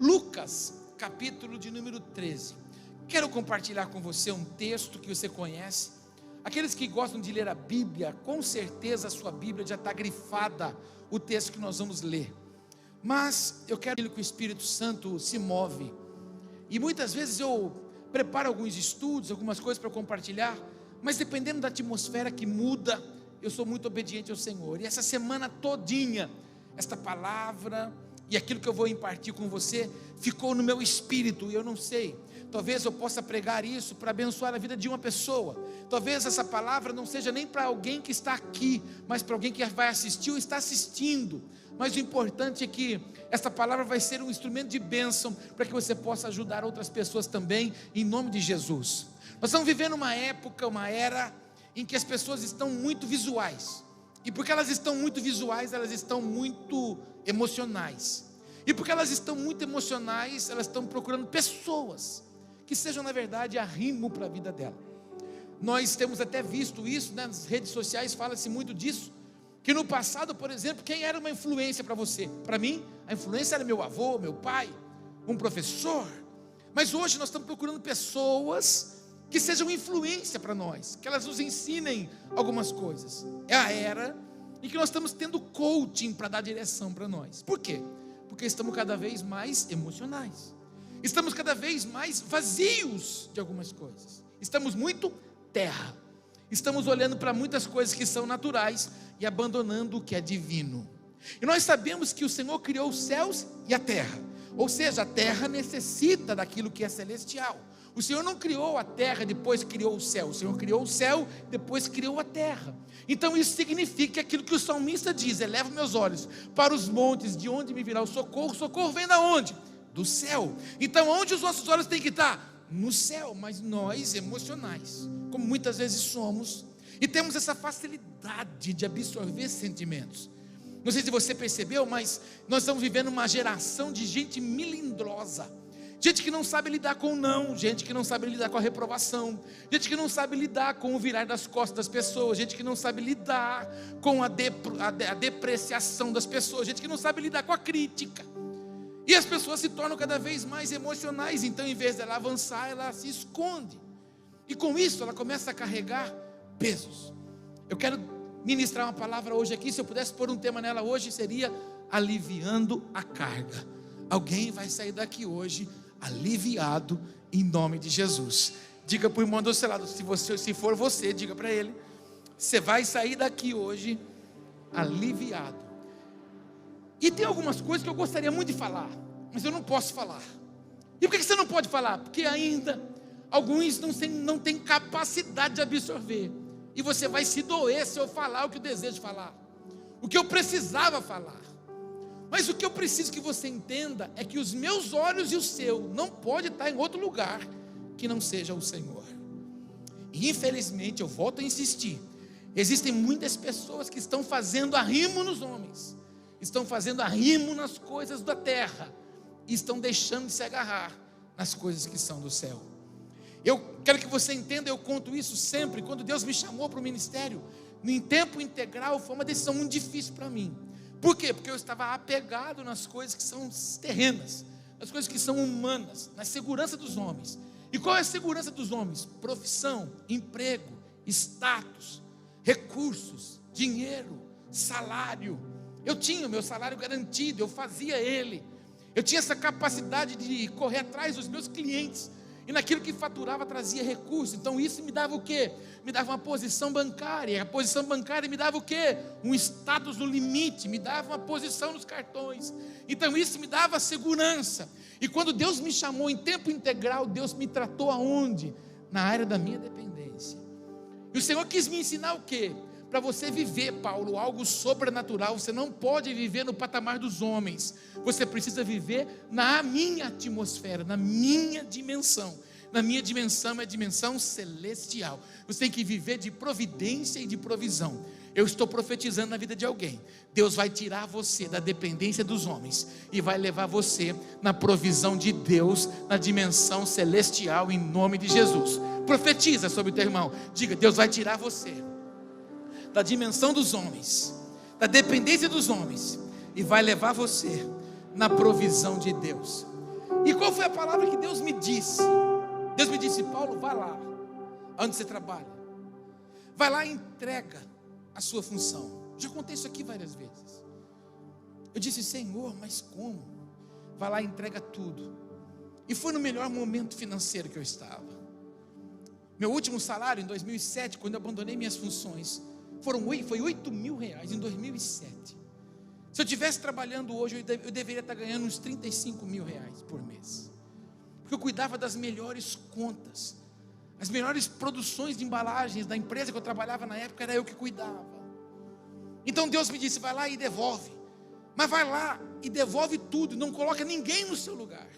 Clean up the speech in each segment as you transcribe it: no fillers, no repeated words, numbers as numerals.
Lucas, capítulo de número 13. Quero compartilhar com você um texto que você conhece. Aqueles que gostam de ler a Bíblia, com certeza a sua Bíblia já está grifada, o texto que nós vamos ler. Mas eu quero que o Espírito Santo se move. E muitas vezes eu preparo alguns estudos, algumas coisas para compartilhar, mas dependendo da atmosfera que muda, eu sou muito obediente ao Senhor. E essa semana todinha, esta palavra e aquilo que eu vou impartir com você ficou no meu espírito, e eu não sei, talvez eu possa pregar isso para abençoar a vida de uma pessoa. Talvez essa palavra não seja nem para alguém que está aqui, mas para alguém que vai assistir ou está assistindo. Mas o importante é que essa palavra vai ser um instrumento de bênção para que você possa ajudar outras pessoas também, em nome de Jesus. Nós estamos vivendo uma época, uma era em que as pessoas estão muito visuais. E porque elas estão muito visuais, elas estão muito emocionais. E porque elas estão muito emocionais, elas estão procurando pessoas que sejam, na verdade, arrimo para a vida dela. Nós temos até visto isso, né? Nas redes sociais fala-se muito disso, que no passado, por exemplo, quem era uma influência para você? Para mim, a influência era meu avô, meu pai, um professor. Mas hoje nós estamos procurando pessoas que sejam influência para nós, que elas nos ensinem algumas coisas. É a era em que nós estamos tendo coaching para dar direção para nós. Por quê? Porque estamos cada vez mais emocionais, estamos cada vez mais vazios de algumas coisas, estamos muito terra, estamos olhando para muitas coisas que são naturais e abandonando o que é divino. E nós sabemos que o Senhor criou os céus e a terra, ou seja, a terra necessita daquilo que é celestial. O Senhor não criou a terra, depois criou o céu. O Senhor criou o céu, depois criou a terra. Então isso significa aquilo que o salmista diz: elevo meus olhos para os montes, de onde me virá o socorro? O socorro vem da onde? Do céu. Então onde os nossos olhos têm que estar? No céu. Mas nós, emocionais, como muitas vezes somos, e temos essa facilidade de absorver sentimentos. Não sei se você percebeu, mas nós estamos vivendo uma geração de gente melindrosa. Gente que não sabe lidar com o não, gente que não sabe lidar com a reprovação, gente que não sabe lidar com o virar das costas das pessoas, gente que não sabe lidar com a depreciação das pessoas, gente que não sabe lidar com a crítica. E as pessoas se tornam cada vez mais emocionais, então em vez dela avançar, ela se esconde. E com isso ela começa a carregar pesos. Eu quero ministrar uma palavra hoje aqui, se eu pudesse pôr um tema nela hoje, seria aliviando a carga. Alguém vai sair daqui hoje aliviado em nome de Jesus. Diga para o irmão do seu lado, se for você, diga para ele: você vai sair daqui hoje aliviado. E tem algumas coisas que eu gostaria muito de falar, mas eu não posso falar. E por que você não pode falar? Porque ainda alguns não têm capacidade de absorver, e você vai se doer se eu falar o que eu desejo falar, o que eu precisava falar. Mas o que eu preciso que você entenda é que os meus olhos e o seu não pode estar em outro lugar que não seja o Senhor. E infelizmente, eu volto a insistir, existem muitas pessoas que estão fazendo arrimo nos homens, estão fazendo arrimo nas coisas da terra, e estão deixando de se agarrar nas coisas que são do céu. Eu quero que você entenda, eu conto isso sempre. Quando Deus me chamou para o ministério em tempo integral, foi uma decisão muito difícil para mim. Por quê? Porque eu estava apegado nas coisas que são terrenas, nas coisas que são humanas, na segurança dos homens. E qual é a segurança dos homens? Profissão, emprego, status, recursos, dinheiro, salário. Eu tinha o meu salário garantido, eu fazia ele. Eu tinha essa capacidade de correr atrás dos meus clientes. E naquilo que faturava trazia recurso. Então isso me dava o quê? Me dava uma posição bancária. A posição bancária me dava o quê? Um status no limite. Me dava uma posição nos cartões. Então isso me dava segurança. E quando Deus me chamou em tempo integral, Deus me tratou aonde? Na área da minha dependência. E o Senhor quis me ensinar o quê? Para você viver, Paulo, algo sobrenatural, você não pode viver no patamar dos homens. Você precisa viver na minha atmosfera, na minha dimensão. Na minha dimensão é a dimensão celestial. Você tem que viver de providência e de provisão. Eu estou profetizando na vida de alguém. Deus vai tirar você da dependência dos homens e vai levar você na provisão de Deus, na dimensão celestial, em nome de Jesus. Profetiza sobre o teu irmão. Diga: Deus vai tirar você da dimensão dos homens, da dependência dos homens, e vai levar você na provisão de Deus. E qual foi a palavra que Deus me disse? Deus me disse: Paulo, vai lá, onde você trabalha, vai lá e entrega a sua função. Já contei isso aqui várias vezes. Eu disse: Senhor, mas como? Vai lá e entrega tudo. E foi no melhor momento financeiro que eu estava. Meu último salário em 2007, quando eu abandonei minhas funções, foi R$8.000 em 2007. Se eu estivesse trabalhando hoje, eu deveria estar ganhando uns R$35.000 por mês, porque eu cuidava das melhores contas, as melhores produções de embalagens da empresa que eu trabalhava na época, era eu que cuidava. Então Deus me disse: vai lá e devolve, mas vai lá e devolve tudo, não coloca ninguém no seu lugar,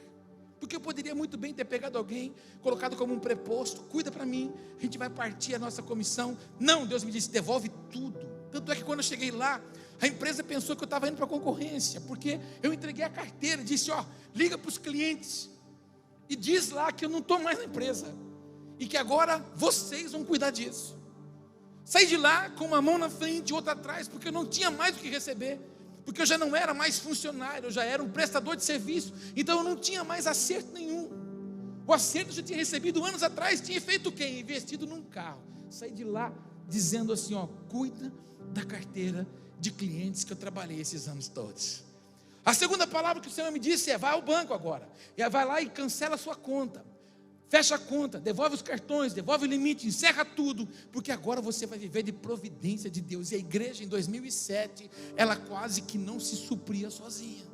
porque eu poderia muito bem ter pegado alguém, colocado como um preposto: cuida para mim, a gente vai partir a nossa comissão. Não, Deus me disse: devolve tudo. Tanto é que quando eu cheguei lá, a empresa pensou que eu estava indo para a concorrência, porque eu entreguei a carteira e disse: liga para os clientes e diz lá que eu não estou mais na empresa, e que agora vocês vão cuidar disso. Saí de lá com uma mão na frente e outra atrás, porque eu não tinha mais o que receber, porque eu já não era mais funcionário, eu já era um prestador de serviço, então eu não tinha mais acerto nenhum. O acerto que eu já tinha recebido anos atrás, tinha feito o quê? Investido num carro. Saí de lá dizendo assim: cuida da carteira de clientes que eu trabalhei esses anos todos. A segunda palavra que o Senhor me disse é: vai ao banco agora, e vai lá e cancela a sua conta, fecha a conta, devolve os cartões, devolve o limite, encerra tudo, porque agora você vai viver de providência de Deus. E a igreja em 2007, ela quase que não se supria sozinha.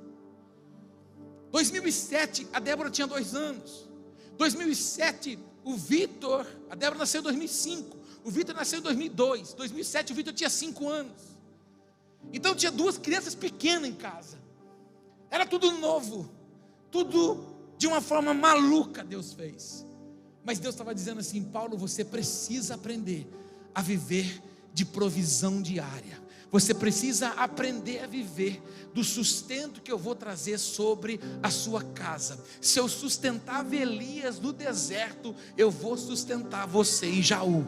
2007, a Débora tinha 2 anos. 2007, o Vitor, a Débora nasceu em 2005, o Vitor nasceu em 2002. 2007, o Vitor tinha 5 anos. Então tinha 2 crianças pequenas em casa. Era tudo novo, tudo de uma forma maluca Deus fez. Mas Deus estava dizendo assim: Paulo, você precisa aprender a viver de provisão diária. Você precisa aprender a viver do sustento que eu vou trazer sobre a sua casa. Se eu sustentava Elias no deserto, eu vou sustentar você em Jaú.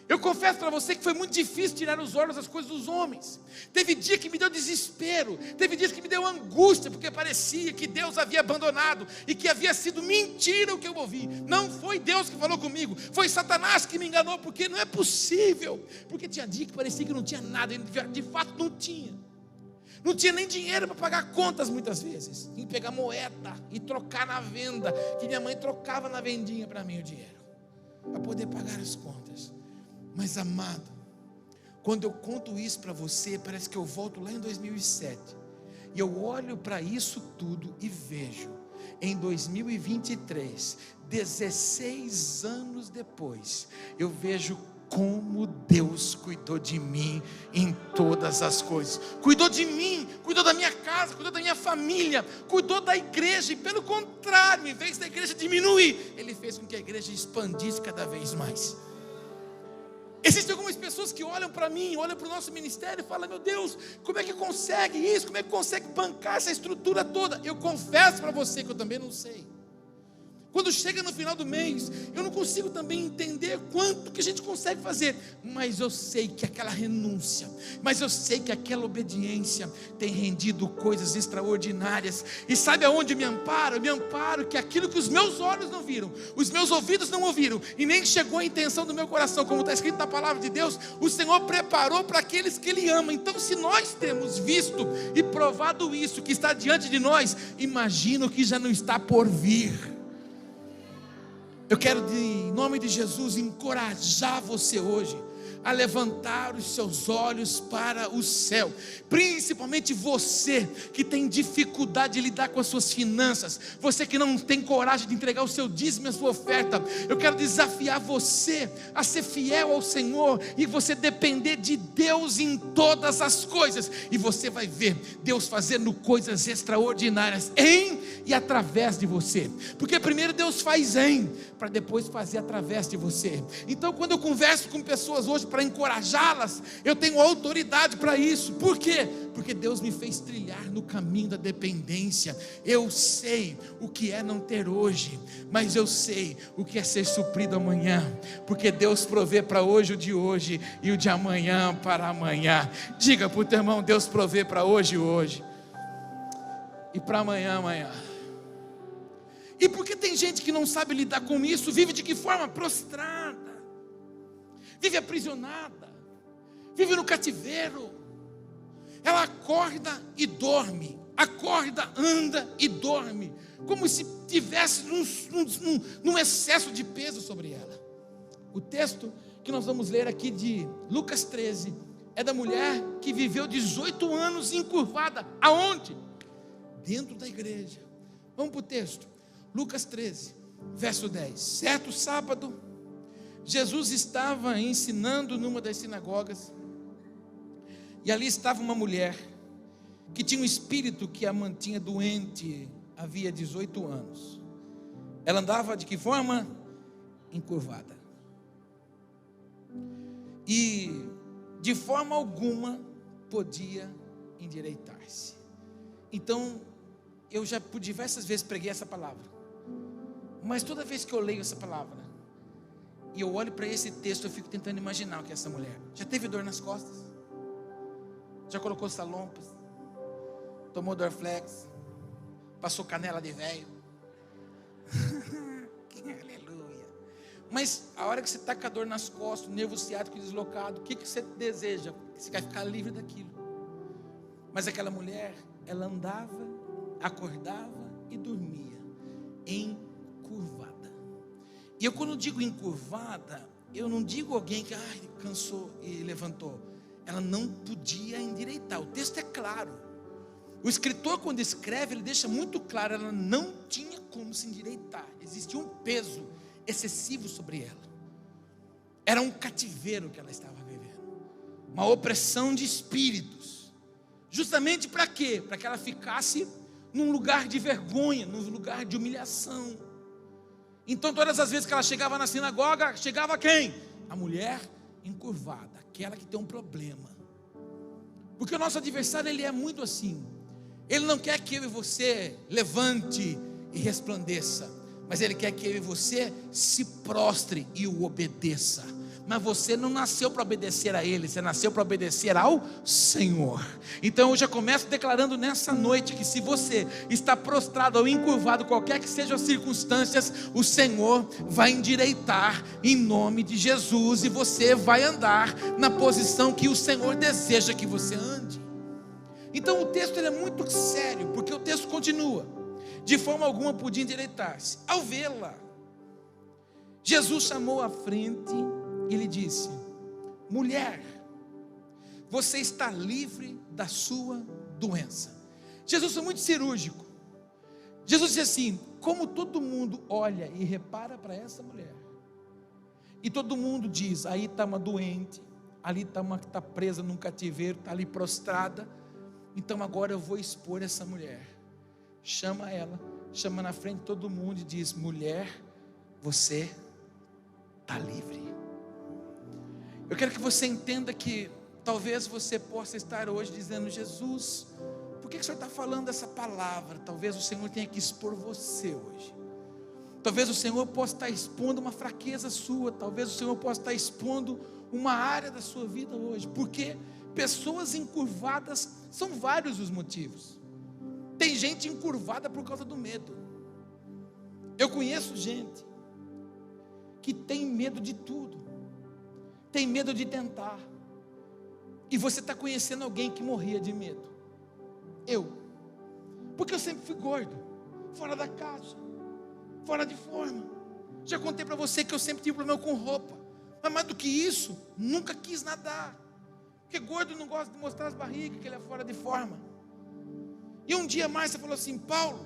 Eu confesso para você que foi muito difícil tirar os olhos das coisas dos homens. Teve dia que me deu desespero, teve dias que me deu angústia, porque parecia que Deus havia abandonado e que havia sido mentira o que eu ouvi. Não foi Deus que falou comigo, foi Satanás que me enganou, porque não é possível. Porque tinha dia que parecia que não tinha nada, de fato não tinha. Não tinha nem dinheiro para pagar contas muitas vezes. Tinha que pegar moeda e trocar na venda, que minha mãe trocava na vendinha para mim o dinheiro, para poder pagar as contas. Mas amado, quando eu conto isso para você, parece que eu volto lá em 2007, e eu olho para isso tudo e vejo, em 2023, 16 anos depois, eu vejo como Deus cuidou de mim em todas as coisas. Cuidou de mim, cuidou da minha casa, cuidou da minha família, cuidou da igreja, e pelo contrário, em vez da igreja diminuir, Ele fez com que a igreja expandisse cada vez mais. Existem algumas pessoas que olham para mim, olham para o nosso ministério e falam: meu Deus, como é que consegue isso? Como é que consegue bancar essa estrutura toda? Eu confesso para você que eu também não sei. Quando chega no final do mês, eu não consigo também entender quanto que a gente consegue fazer, mas eu sei que aquela renúncia, mas eu sei que aquela obediência tem rendido coisas extraordinárias. E sabe aonde eu me amparo? Eu me amparo que aquilo que os meus olhos não viram, os meus ouvidos não ouviram, e nem chegou a intenção do meu coração, como está escrito na palavra de Deus, o Senhor preparou para aqueles que Ele ama. Então, se nós temos visto e provado isso que está diante de nós, imagino que já não está por vir. Eu quero, em nome de Jesus, encorajar você hoje a levantar os seus olhos para o céu, principalmente você que tem dificuldade de lidar com as suas finanças, você que não tem coragem de entregar o seu dízimo e a sua oferta. Eu quero desafiar você a ser fiel ao Senhor e você depender de Deus em todas as coisas, e você vai ver Deus fazendo coisas extraordinárias em e através de você, porque primeiro Deus faz para depois fazer através de você. Então, quando eu converso com pessoas hoje para encorajá-las, eu tenho autoridade para isso. Por quê? Porque Deus me fez trilhar no caminho da dependência. Eu sei o que é não ter hoje, mas eu sei o que é ser suprido amanhã, porque Deus provê para hoje o de hoje, e o de amanhã para amanhã. Diga para o teu irmão: Deus provê para hoje, e para amanhã, amanhã. E porque tem gente que não sabe lidar com isso, vive de que forma? Prostrada, vive aprisionada, vive no cativeiro. Ela acorda e dorme, acorda, anda e dorme, como se tivesse num excesso de peso sobre ela. O texto que nós vamos ler aqui de Lucas 13 é da mulher que viveu 18 anos encurvada. Aonde? Dentro da igreja. Vamos para o texto. Lucas 13, verso 10. Certo sábado, Jesus estava ensinando numa das sinagogas, e ali estava uma mulher que tinha um espírito que a mantinha doente havia 18 anos. Ela andava de que forma? Encurvada. E de forma alguma podia endireitar-se. Então, eu já por diversas vezes preguei essa palavra, mas toda vez que eu leio essa palavra e eu olho para esse texto, eu fico tentando imaginar o que é essa mulher. Já teve dor nas costas? Já colocou salompas? Tomou Dorflex? Passou canela de velho? Aleluia. Mas a hora que você está com a dor nas costas, o nervo ciático deslocado, o que você deseja? Você quer ficar livre daquilo. Mas aquela mulher, ela andava, acordava e dormia encurvada. E eu, quando digo encurvada, eu não digo alguém que cansou e levantou. Ela não podia endireitar. O texto é claro. O escritor, quando escreve, ele deixa muito claro: ela não tinha como se endireitar. Existia um peso excessivo sobre ela. Era um cativeiro que ela estava vivendo, uma opressão de espíritos. Justamente para quê? Para que ela ficasse num lugar de vergonha, num lugar de humilhação. Então, todas as vezes que ela chegava na sinagoga, chegava quem? A mulher encurvada, aquela que tem um problema. Porque o nosso adversário, ele é muito assim. Ele não quer que eu e você levante e resplandeça, mas ele quer que eu e você se prostre e o obedeça. Mas você não nasceu para obedecer a ele, você nasceu para obedecer ao Senhor. Então eu já começo declarando nessa noite que se você está prostrado ou encurvado, qualquer que sejam as circunstâncias, o Senhor vai endireitar em nome de Jesus, e você vai andar na posição que o Senhor deseja que você ande. Então o texto ele é muito sério, porque o texto continua: de forma alguma podia endireitar-se. Ao vê-la, Jesus chamou à frente e lhe disse: mulher, você está livre da sua doença. Jesus foi muito cirúrgico. Jesus disse assim: como todo mundo olha e repara para essa mulher, e todo mundo diz: aí está uma doente, ali está uma que está presa num cativeiro, está ali prostrada, então agora eu vou expor essa mulher. Chama ela, chama na frente de todo mundo e diz: mulher, você está livre. Eu quero que você entenda que talvez você possa estar hoje dizendo: Jesus, por que o Senhor está falando essa palavra? Talvez o Senhor tenha que expor você hoje. Talvez o Senhor possa estar expondo uma fraqueza sua. Talvez o Senhor possa estar expondo uma área da sua vida hoje. Porque pessoas encurvadas, são vários os motivos. Tem gente encurvada por causa do medo. Eu conheço gente que tem medo de tudo, tem medo de tentar. E você está conhecendo alguém que morria de medo. Porque eu sempre fui gordo, fora da caixa, fora de forma. Já contei para você que eu sempre tive problema com roupa, mas mais do que isso, nunca quis nadar, porque gordo não gosta de mostrar as barrigas, que ele é fora de forma. E um dia mais você falou assim: Paulo,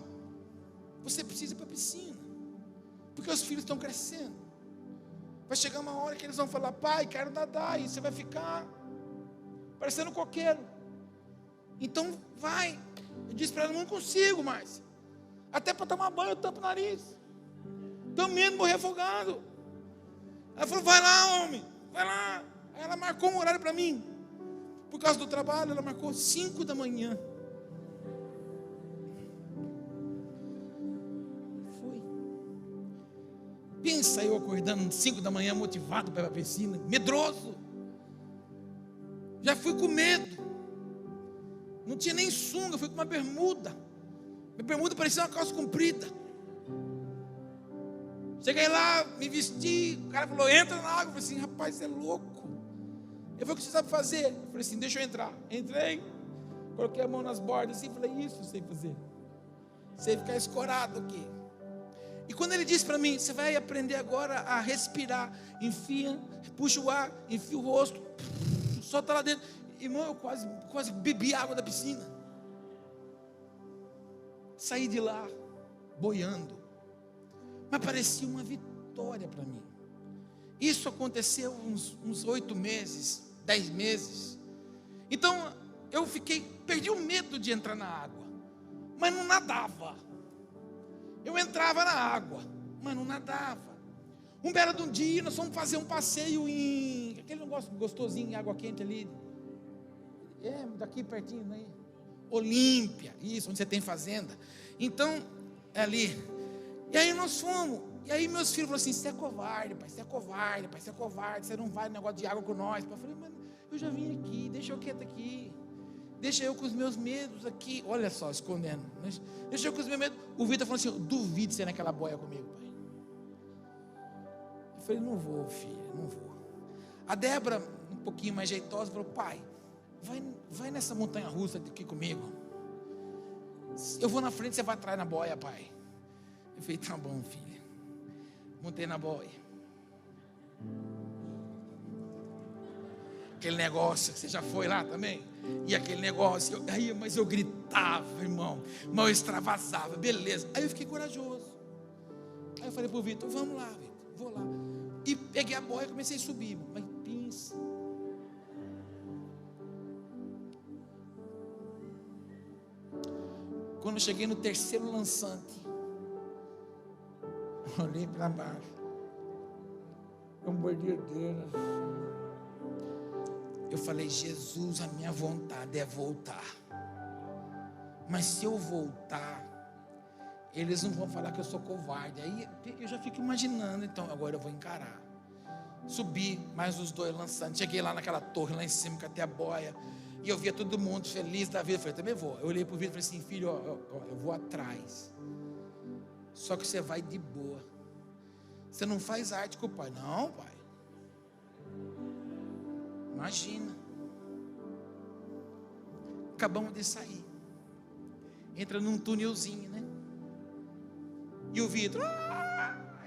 você precisa ir para a piscina, porque os filhos estão crescendo. Vai chegar uma hora que eles vão falar: pai, quero nadar, e você vai ficar parecendo coqueiro. Então vai. Eu disse para ela: não consigo mais, até para tomar banho eu tampo o nariz, tenho medo de morrer afogado. Ela falou: vai lá, homem, vai lá. Aí ela marcou um horário para mim, por causa do trabalho. Ela marcou 5 da manhã. Foi. Pensa eu acordando 5 da manhã, motivado para ir para a piscina, medroso. Já fui com medo. Não tinha nem sunga, fui com uma bermuda. Minha bermuda parecia uma calça comprida. Cheguei lá, me vesti, o cara falou, entra na água. Eu falei assim, rapaz, você é louco. Ele falou, o que você sabe fazer? Eu falei assim, deixa eu entrar. Entrei, coloquei a mão nas bordas assim, falei, isso eu sei fazer. Sei ficar escorado aqui. E quando ele disse para mim, você vai aprender agora a respirar, enfia, puxa o ar, enfia o rosto, solta lá dentro. Irmão, eu quase bebi água da piscina. Saí de lá, boiando. Mas parecia uma vitória para mim. Isso aconteceu uns 8 meses, 10 meses. Então, eu perdi o medo de entrar na água. Mas não nadava. Eu entrava na água, mas não nadava. Um belo de um dia, nós fomos fazer um passeio em aquele negócio gostosinho, em água quente ali. Daqui pertinho, né? Olímpia, isso, onde você tem fazenda. Então, ali. E aí nós fomos. E aí meus filhos falaram assim, você é covarde, pai, você é covarde, pai, você é covarde, você não vai no negócio de água com nós. Eu falei, mas eu já vim aqui, deixa eu quieto aqui. Deixa eu com os meus medos aqui. Olha só, escondendo. Deixa eu com os meus medos. O Vitor falou assim, eu duvido você ir naquela boia comigo, pai. Eu falei, não vou, filha, não vou. A Débora, um pouquinho mais jeitosa, falou, pai, vai nessa montanha russa aqui comigo. Eu vou na frente, você vai atrás na boia, pai. Eu falei, tá bom, filha. Montei na boia. Aquele negócio, você já foi lá também? E aquele negócio, mas eu gritava, irmão, mas eu extravasava, beleza. Aí eu fiquei corajoso. Aí eu falei pro Vitor, vamos lá, Vitor, vou lá. E peguei a boia e comecei a subir, mas pinça. Quando eu cheguei no terceiro lançante, olhei para baixo, um bordedeira. Eu falei, Jesus, a minha vontade é voltar. Mas se eu voltar, eles não vão falar que eu sou covarde. Aí eu já fico imaginando, então agora eu vou encarar. Subi, mais os 2 lançando. Cheguei lá naquela torre, lá em cima, catei a boia. E eu via todo mundo feliz da vida. Eu falei, também vou. Eu olhei para o Vitor e falei assim, filho, eu vou atrás. Só que você vai de boa. Você não faz arte com o pai. Não, pai. Imagina. Acabamos de sair. Entra num túnelzinho, né? E o Vitor,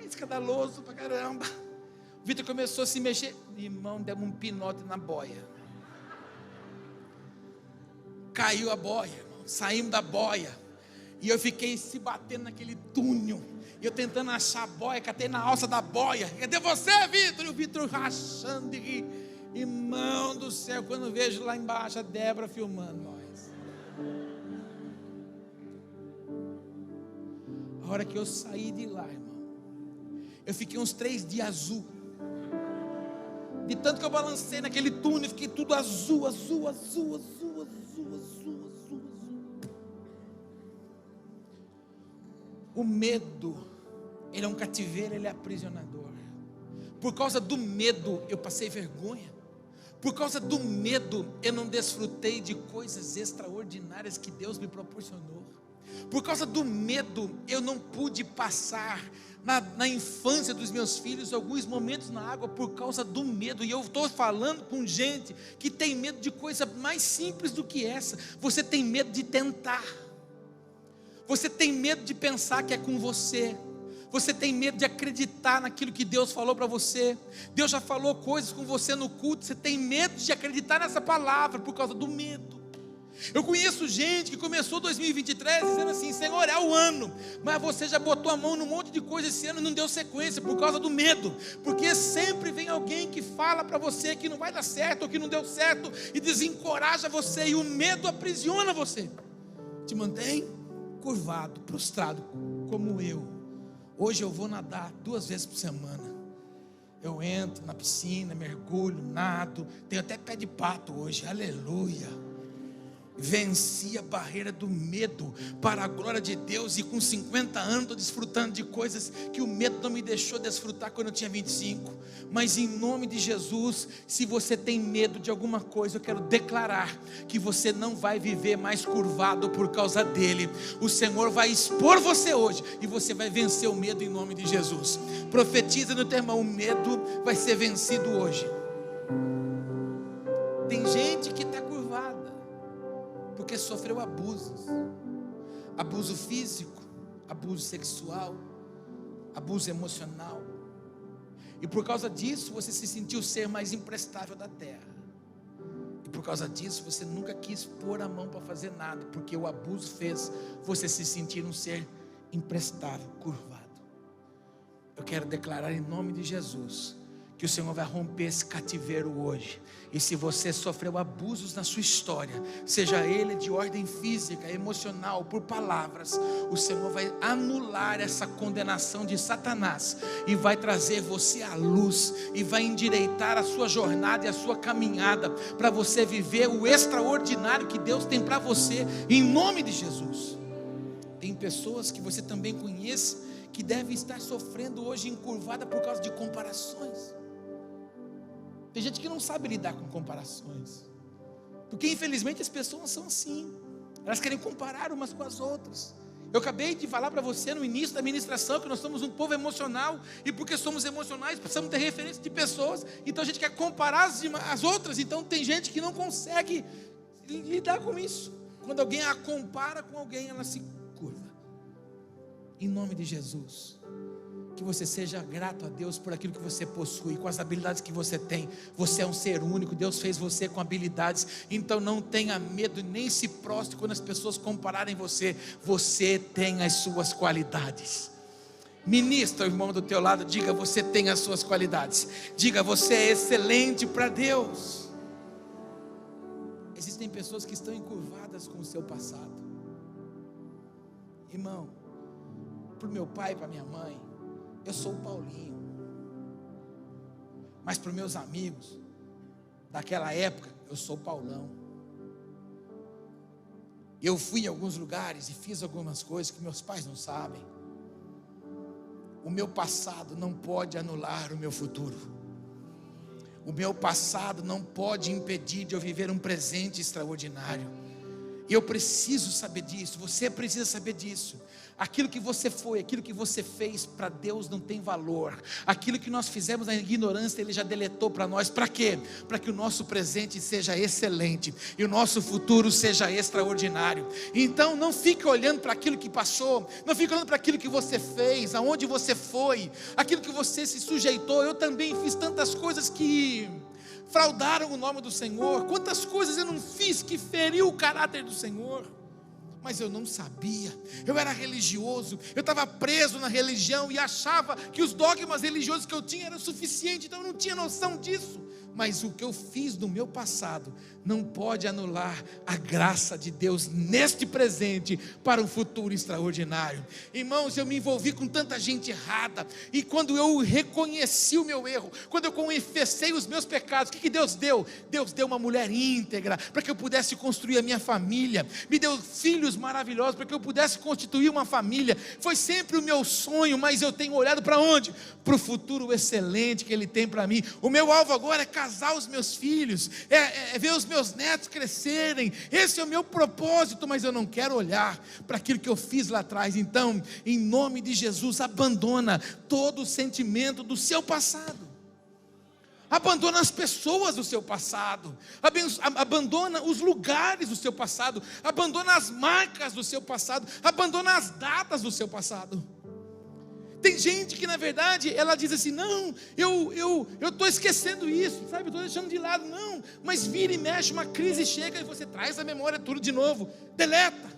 escandaloso pra caramba. O Vitor começou a se mexer. Irmão, demos um pinote na boia. Caiu a boia, irmão. Saímos da boia. E eu fiquei se batendo naquele túnel. E eu tentando achar a boia, catei na alça da boia. Cadê você, Vitor? E o Vitor rachando de rir. Irmão do céu, quando eu vejo lá embaixo a Débora filmando nós. A hora que eu saí de lá, irmão, eu fiquei uns 3 dias azul. De tanto que eu balancei naquele túnel, fiquei tudo azul, azul, azul, azul, azul, azul, azul, azul. O medo, ele é um cativeiro, ele é aprisionador. Por causa do medo, eu passei vergonha. Por causa do medo, eu não desfrutei de coisas extraordinárias que Deus me proporcionou. Por causa do medo, eu não pude passar na infância dos meus filhos alguns momentos na água por causa do medo. E eu estou falando com gente que tem medo de coisa mais simples do que essa. Você tem medo de tentar. Você tem medo de pensar que é com você. Você tem medo de acreditar naquilo que Deus falou para você. Deus já falou coisas com você no culto. Você tem medo de acreditar nessa palavra por causa do medo. Eu conheço gente que começou 2023 dizendo assim, Senhor, é o ano, mas você já botou a mão num monte de coisa esse ano e não deu sequência por causa do medo. Porque sempre vem alguém que fala para você que não vai dar certo ou que não deu certo e desencoraja você, e o medo aprisiona você, te mantém curvado, prostrado, como eu. Hoje eu vou nadar 2 vezes por semana. Eu entro na piscina, mergulho, nado. Tenho até pé de pato hoje, aleluia. venci a barreira do medo para a glória de Deus, e com 50 anos estou desfrutando de coisas que o medo não me deixou desfrutar quando eu tinha 25. Mas em nome de Jesus, se você tem medo de alguma coisa, eu quero declarar que você não vai viver mais curvado por causa dele. O Senhor vai expor você hoje e você vai vencer o medo em nome de Jesus. Profetiza no teu irmão: o medo vai ser vencido hoje. Tem gente que está curvada porque sofreu abusos, abuso físico, abuso sexual, abuso emocional, e por causa disso você se sentiu o ser mais imprestável da terra, e por causa disso você nunca quis pôr a mão para fazer nada, porque o abuso fez você se sentir um ser imprestável, curvado. Eu quero declarar em nome de Jesus que o Senhor vai romper esse cativeiro hoje. E se você sofreu abusos na sua história, seja ele de ordem física, emocional, por palavras, o Senhor vai anular essa condenação de Satanás e vai trazer você à luz e vai endireitar a sua jornada e a sua caminhada para você viver o extraordinário que Deus tem para você, em nome de Jesus. Tem pessoas que você também conhece que devem estar sofrendo hoje encurvada por causa de comparações. Tem gente que não sabe lidar com comparações, porque infelizmente as pessoas são assim, elas querem comparar umas com as outras. Eu acabei de falar para você no início da ministração que nós somos um povo emocional, e porque somos emocionais precisamos ter referência de pessoas, então a gente quer comparar as outras. Então tem gente que não consegue lidar com isso. Quando alguém a compara com alguém, ela se curva. Em nome de Jesus, que você seja grato a Deus por aquilo que você possui, com as habilidades que você tem. Você é um ser único, Deus fez você com habilidades, então não tenha medo, nem se prostre quando as pessoas compararem você. Você tem as suas qualidades. Ministra o irmão do teu lado, diga: você tem as suas qualidades. Diga: você é excelente para Deus. Existem pessoas que estão encurvadas com o seu passado. Irmão, para o meu pai e para minha mãe, eu sou o Paulinho. Mas para os meus amigos daquela época, eu sou o Paulão. Eu fui em alguns lugares e fiz algumas coisas que meus pais não sabem. O meu passado não pode anular o meu futuro. O meu passado não pode impedir de eu viver um presente extraordinário. E eu preciso saber disso, você precisa saber disso. Aquilo que você foi, aquilo que você fez, para Deus não tem valor. Aquilo que nós fizemos na ignorância, Ele já deletou para nós. Para quê? Para que o nosso presente seja excelente e o nosso futuro seja extraordinário. Então não fique olhando para aquilo que passou, não fique olhando para aquilo que você fez, aonde você foi, aquilo que você se sujeitou. Eu também fiz tantas coisas que fraudaram o nome do Senhor. Quantas coisas eu não fiz que feriu o caráter do Senhor, mas eu não sabia. Eu era religioso, eu estava preso na religião e achava que os dogmas religiosos que eu tinha eram suficientes, então eu não tinha noção disso. Mas o que eu fiz no meu passado não pode anular a graça de Deus neste presente para um futuro extraordinário. Irmãos, eu me envolvi com tanta gente errada, e quando eu reconheci o meu erro, quando eu confessei os meus pecados, o que Deus deu? Deus deu uma mulher íntegra para que eu pudesse construir a minha família, me deu filhos maravilhosos para que eu pudesse constituir uma família. Foi sempre o meu sonho, mas eu tenho olhado para onde? Para o futuro excelente que Ele tem para mim. O meu alvo agora é casar os meus filhos, é ver os meus netos crescerem. Esse é o meu propósito, mas eu não quero olhar para aquilo que eu fiz lá atrás. Então, em nome de Jesus, abandona todo o sentimento do seu passado. Abandona as pessoas do seu passado, abandona os lugares do seu passado, abandona as marcas do seu passado, abandona as datas do seu passado. Tem gente que na verdade ela diz assim: não, eu estou esquecendo isso, sabe, eu estou deixando de lado. Não, mas vira e mexe, uma crise chega e você traz a memória tudo de novo, deleta.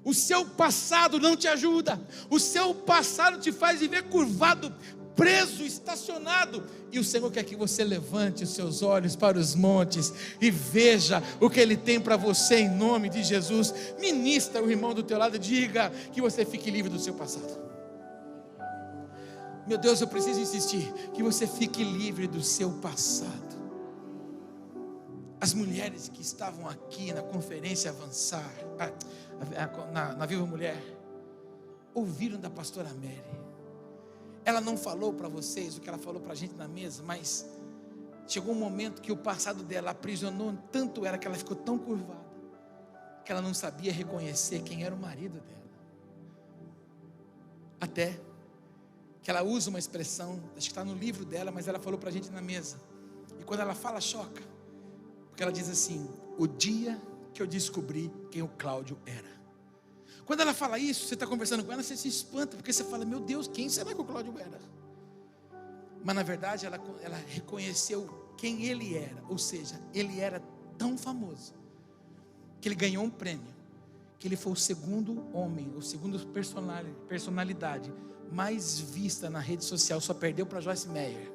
O seu passado não te ajuda, o seu passado te faz viver curvado, preso, estacionado. E o Senhor quer que você levante os seus olhos para os montes e veja o que Ele tem para você em nome de Jesus. Ministra o irmão do teu lado, diga que você fique livre do seu passado. Meu Deus, eu preciso insistir, que você fique livre do seu passado. As mulheres que estavam aqui na conferência Avançar, na Viva Mulher, ouviram da pastora Mary. Ela não falou para vocês o que ela falou para a gente na mesa, mas chegou um momento que o passado dela aprisionou tanto ela, que ela ficou tão curvada, que ela não sabia reconhecer quem era o marido dela. Até que ela usa uma expressão, acho que está no livro dela, mas ela falou para a gente na mesa. E quando ela fala, choca, porque ela diz assim: o dia que eu descobri quem o Cláudio era. Quando ela fala isso, você está conversando com ela, você se espanta, porque você fala: meu Deus, quem será que o Cláudio era? Mas na verdade ela reconheceu quem ele era. Ou seja, ele era tão famoso que ele ganhou um prêmio, que ele foi o segundo homem, o segundo personalidade mais vista na rede social, só perdeu para Joyce Meyer.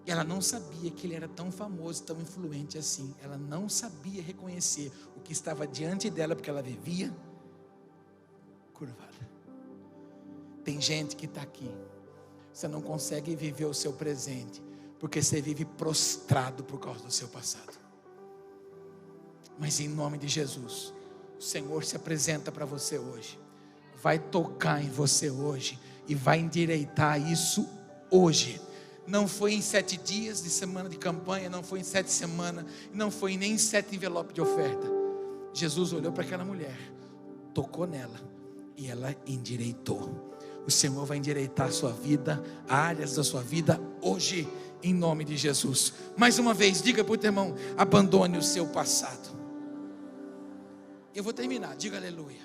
E ela não sabia que ele era tão famoso, tão influente assim. Ela não sabia reconhecer o que estava diante dela, porque ela vivia curvada. Tem gente que está aqui, você não consegue viver o seu presente, porque você vive prostrado por causa do seu passado. Mas em nome de Jesus, o Senhor se apresenta para você hoje, vai tocar em você hoje, e vai endireitar isso hoje. Não foi em 7 dias de semana de campanha, não foi em 7 semanas, não foi nem em 7 envelopes de oferta. Jesus olhou para aquela mulher, tocou nela, e ela endireitou. O Senhor vai endireitar a sua vida, áreas da sua vida hoje, em nome de Jesus. Mais uma vez, diga para o teu irmão: abandone o seu passado. Eu vou terminar, diga aleluia.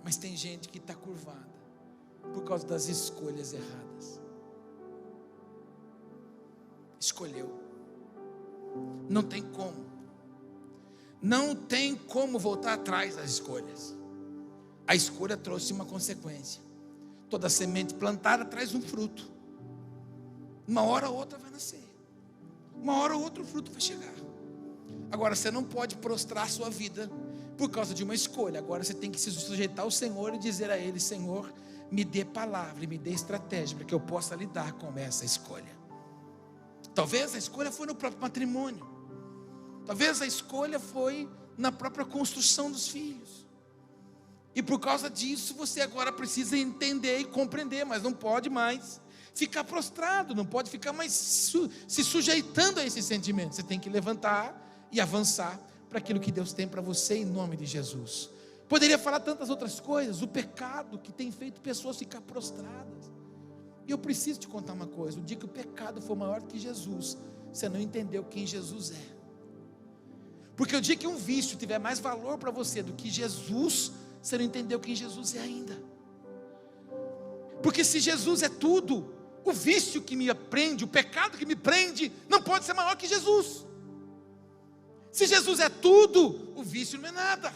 Mas tem gente que está curvada por causa das escolhas erradas. Escolheu. Não tem como. Não tem como voltar atrás das escolhas. A escolha trouxe uma consequência. Toda semente plantada traz um fruto. Uma hora ou outra vai nascer. Uma hora ou outra o fruto vai chegar. Agora você não pode prostrar a sua vida por causa de uma escolha. Agora você tem que se sujeitar ao Senhor e dizer a Ele: Senhor, me dê palavra e me dê estratégia para que eu possa lidar com essa escolha. Talvez a escolha foi no próprio matrimônio. Talvez a escolha foi na própria construção dos filhos. E por causa disso você agora precisa entender e compreender, mas não pode mais ficar prostrado, não pode ficar mais se sujeitando a esse sentimento. Você tem que levantar e avançar para aquilo que Deus tem para você, em nome de Jesus. Poderia falar tantas outras coisas, o pecado que tem feito pessoas ficar prostradas. E eu preciso te contar uma coisa: o dia que o pecado for maior que Jesus, você não entendeu quem Jesus é. Porque o dia que um vício tiver mais valor para você do que Jesus, você não entendeu quem Jesus é ainda. Porque se Jesus é tudo, o vício que me prende, o pecado que me prende, não pode ser maior que Jesus. Se Jesus é tudo, o vício não é nada.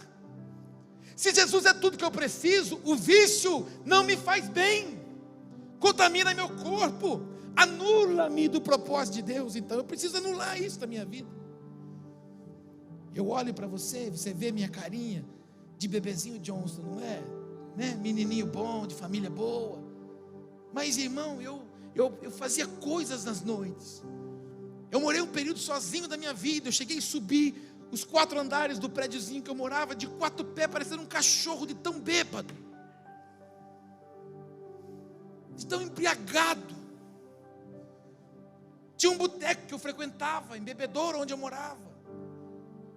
Se Jesus é tudo que eu preciso, o vício não me faz bem, contamina meu corpo, anula-me do propósito de Deus. Então eu preciso anular isso da minha vida. Eu olho para você, você vê minha carinha de bebezinho Johnson, não é? Né? Menininho bom, de família boa. Mas irmão, eu fazia coisas nas noites. Eu morei um período sozinho da minha vida. Eu cheguei a subir os 4 andares do prédiozinho que eu morava, de 4 pés, parecendo um cachorro, de tão bêbado, de tão embriagado. Tinha um boteco que eu frequentava, em Bebedouro, onde eu morava.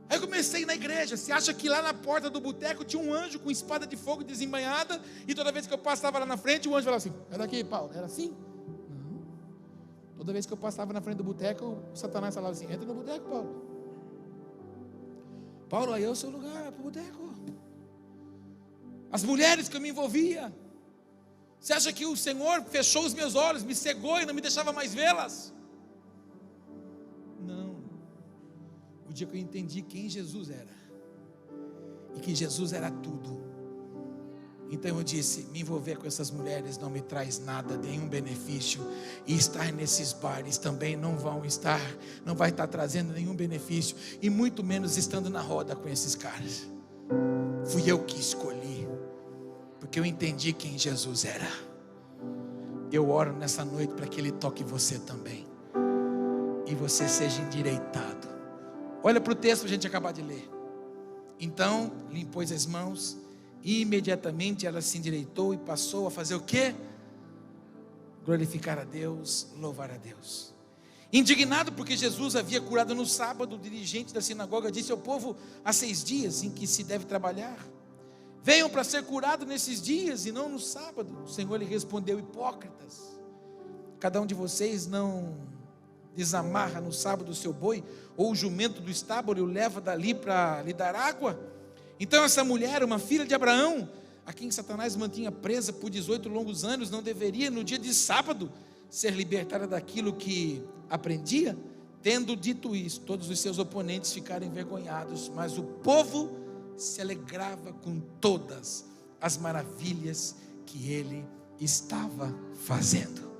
Aí eu comecei a ir na igreja. Você acha que lá na porta do boteco tinha um anjo com espada de fogo desembainhada, e toda vez que eu passava lá na frente, o anjo falava assim: é daqui, Paulo. Era assim? Não. Toda vez que eu passava na frente do boteco, o Satanás falava assim: entra no boteco, Paulo. Paulo, aí é o seu lugar, é para o boteco. As mulheres que eu me envolvia, você acha que o Senhor fechou os meus olhos, me cegou e não me deixava mais vê-las? Não. O dia que eu entendi quem Jesus era, e que Jesus era tudo, então eu disse: me envolver com essas mulheres não me traz nada, nenhum benefício, e estar nesses bares também não vai estar trazendo nenhum benefício, e muito menos estando na roda com esses caras. Fui eu que escolhi, porque eu entendi quem Jesus era. Eu oro nessa noite para que Ele toque você também. e você seja endireitado. Olha para o texto para a gente acabar de ler. Então lhe impôs as mãos, e imediatamente ela se endireitou e passou a fazer o quê? Glorificar a Deus, louvar a Deus. Indignado porque Jesus havia curado no sábado, o dirigente da sinagoga disse ao povo: há 6 dias em que se deve trabalhar, venham para ser curados nesses dias e não no sábado. O Senhor lhe respondeu: hipócritas, cada um de vocês não desamarra no sábado o seu boi, ou o jumento do estábulo e o leva dali para lhe dar água? Então essa mulher, uma filha de Abraão, a quem Satanás mantinha presa por 18 longos anos, não deveria no dia de sábado ser libertada daquilo que aprendia? Tendo dito isso, todos os seus oponentes ficaram envergonhados, mas o povo se alegrava com todas as maravilhas que ele estava fazendo.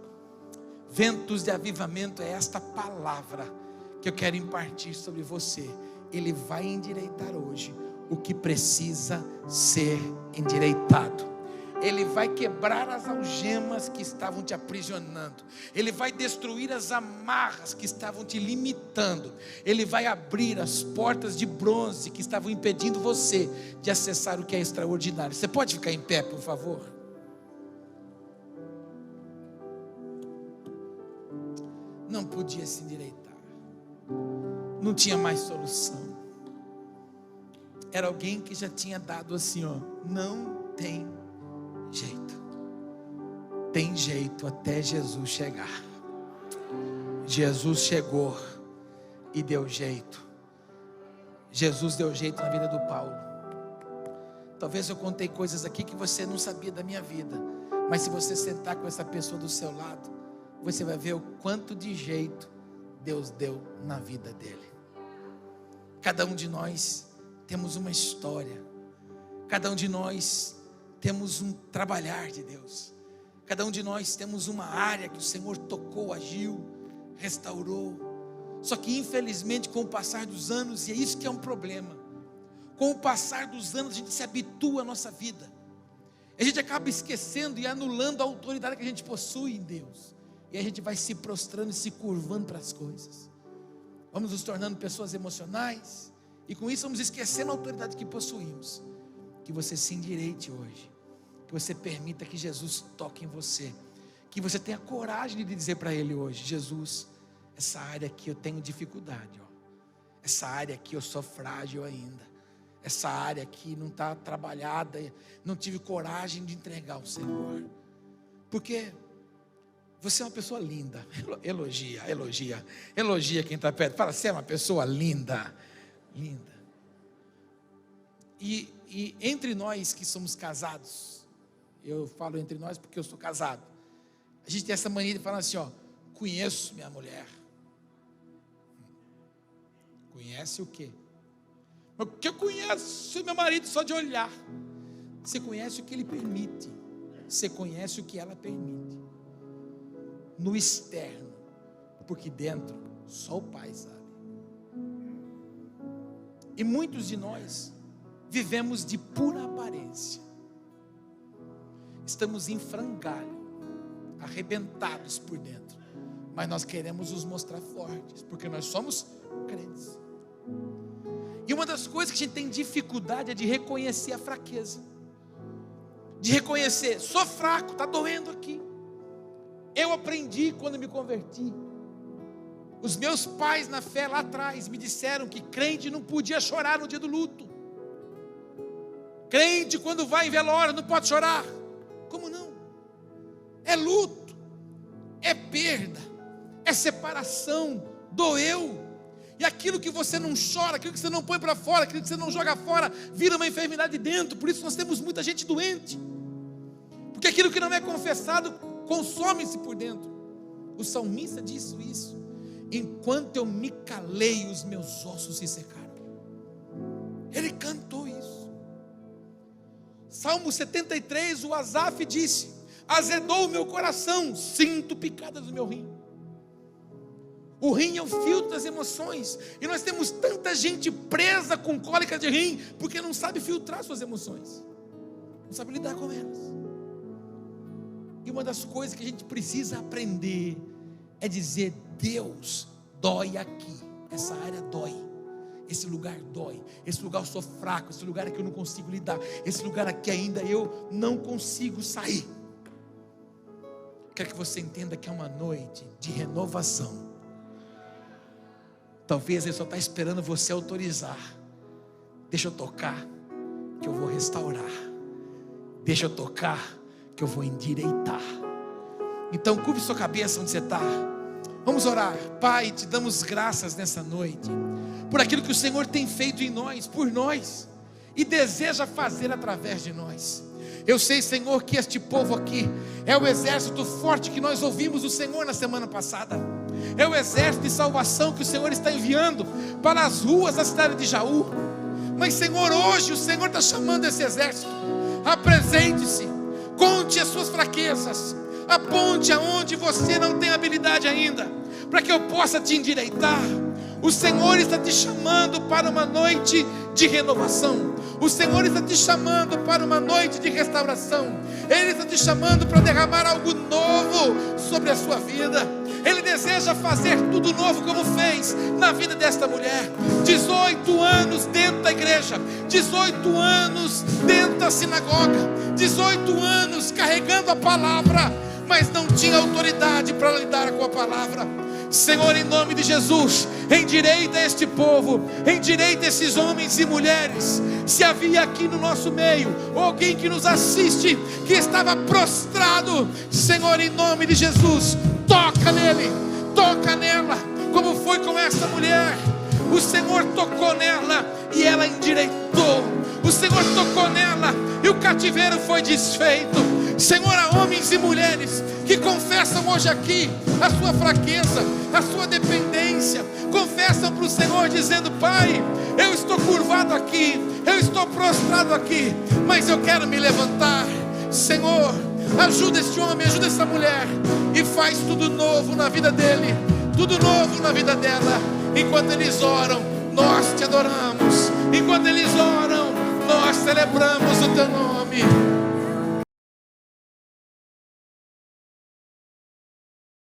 Ventos de avivamento é esta palavra que eu quero impartir sobre você. Ele vai endireitar hoje o que precisa ser endireitado. Ele vai quebrar as algemas que estavam te aprisionando. Ele vai destruir as amarras que estavam te limitando. Ele vai abrir as portas de bronze que estavam impedindo você de acessar o que é extraordinário. Você pode ficar em pé, por favor? Não podia se endireitar. Não tinha mais solução. Era alguém que já tinha dado assim, ó, não tem jeito. Tem jeito até Jesus chegar. Jesus chegou e deu jeito. Jesus deu jeito na vida do Paulo. Talvez eu contei coisas aqui que você não sabia da minha vida, mas se você sentar com essa pessoa do seu lado, você vai ver o quanto de jeito Deus deu na vida dele. Cada um de nós temos uma história. Cada um de nós temos um trabalhar de Deus. Cada um de nós temos uma área que o Senhor tocou, agiu, restaurou. Só que infelizmente com o passar dos anos, e é isso que é um problema, com o passar dos anos a gente se habitua à nossa vida. A gente acaba esquecendo e anulando a autoridade que a gente possui em Deus. E a gente vai se prostrando e se curvando para as coisas. Vamos nos tornando pessoas emocionais. E com isso vamos esquecendo a autoridade que possuímos. Que você se endireite hoje. Que você permita que Jesus toque em você. Que você tenha coragem de dizer para Ele hoje: Jesus, essa área aqui eu tenho dificuldade, ó. Essa área aqui eu sou frágil ainda. Essa área aqui não está trabalhada. Não tive coragem de entregar ao Senhor. Porque você é uma pessoa linda. Elogia quem está perto. Fala, você é uma pessoa linda. Linda. E entre nós que somos casados, eu falo entre nós porque eu sou casado, a gente tem essa mania de falar assim, ó: conheço minha mulher. Conhece o quê? Porque eu conheço meu marido só de olhar. Você conhece o que ele permite. Você conhece o que ela permite. No externo, porque dentro só o Pai sabe. E muitos de nós vivemos de pura aparência. Estamos em frangalho, arrebentados por dentro, mas nós queremos nos mostrar fortes, porque nós somos crentes. E uma das coisas que a gente tem dificuldade é de reconhecer a fraqueza, de reconhecer: sou fraco, está doendo aqui. Eu aprendi quando me converti. Os meus pais na fé lá atrás me disseram que crente não podia chorar no dia do luto. Crente quando vai em velório não pode chorar. Como não? É luto, é perda, é separação, doeu. E aquilo que você não chora, aquilo que você não põe para fora, aquilo que você não joga fora, vira uma enfermidade dentro. Por isso nós temos muita gente doente. Porque aquilo que não é confessado consome-se por dentro. O salmista disse isso: enquanto eu me calei, os meus ossos se secaram. Ele cantou isso. Salmo 73, o Asaf disse: azedou o meu coração, sinto picadas no meu rim. O rim é o filtro das emoções. E nós temos tanta gente presa com cólica de rim, porque não sabe filtrar suas emoções, não sabe lidar com elas. E uma das coisas que a gente precisa aprender é dizer: Deus, dói aqui, essa área dói, esse lugar dói, esse lugar eu sou fraco, esse lugar aqui eu não consigo lidar, esse lugar aqui ainda eu não consigo sair. Quero que você entenda que é uma noite de renovação. Talvez Ele só está esperando você autorizar. Deixa eu tocar, que eu vou restaurar. Deixa eu tocar, que eu vou endireitar. Então curve sua cabeça onde você está. Vamos orar. Pai, te damos graças nessa noite por aquilo que o Senhor tem feito em nós, por nós, e deseja fazer através de nós. Eu sei, Senhor, que este povo aqui é o exército forte que nós ouvimos do Senhor na semana passada. É o exército de salvação que o Senhor está enviando para as ruas da cidade de Jaú. Mas, Senhor, hoje o Senhor está chamando esse exército. Apresente-se, conte as suas fraquezas, aponte aonde você não tem habilidade ainda, para que eu possa te endireitar. O Senhor está te chamando para uma noite de renovação. O Senhor está te chamando para uma noite de restauração. Ele está te chamando para derramar algo novo sobre a sua vida. Ele deseja fazer tudo novo como fez na vida desta mulher. 18 anos dentro da igreja, 18 anos dentro da sinagoga, 18 anos carregando a palavra, mas não tinha autoridade para lidar com a palavra. Senhor, em nome de Jesus, endireita este povo, endireita esses homens e mulheres. Se havia aqui no nosso meio alguém que nos assiste, que estava prostrado, Senhor, em nome de Jesus, toca nele, toca nela, como foi com essa mulher. O Senhor tocou nela e ela endireitou. O Senhor tocou nela e o cativeiro foi desfeito. Senhor, há homens e mulheres que confessam hoje aqui a sua fraqueza, a sua dependência, confessam para o Senhor dizendo: Pai, eu estou curvado aqui, eu estou prostrado aqui, mas eu quero me levantar. Senhor, ajuda este homem, ajuda essa mulher e faz tudo novo na vida dele, tudo novo na vida dela. Enquanto eles oram, nós te adoramos. Enquanto eles oram, nós celebramos o teu nome.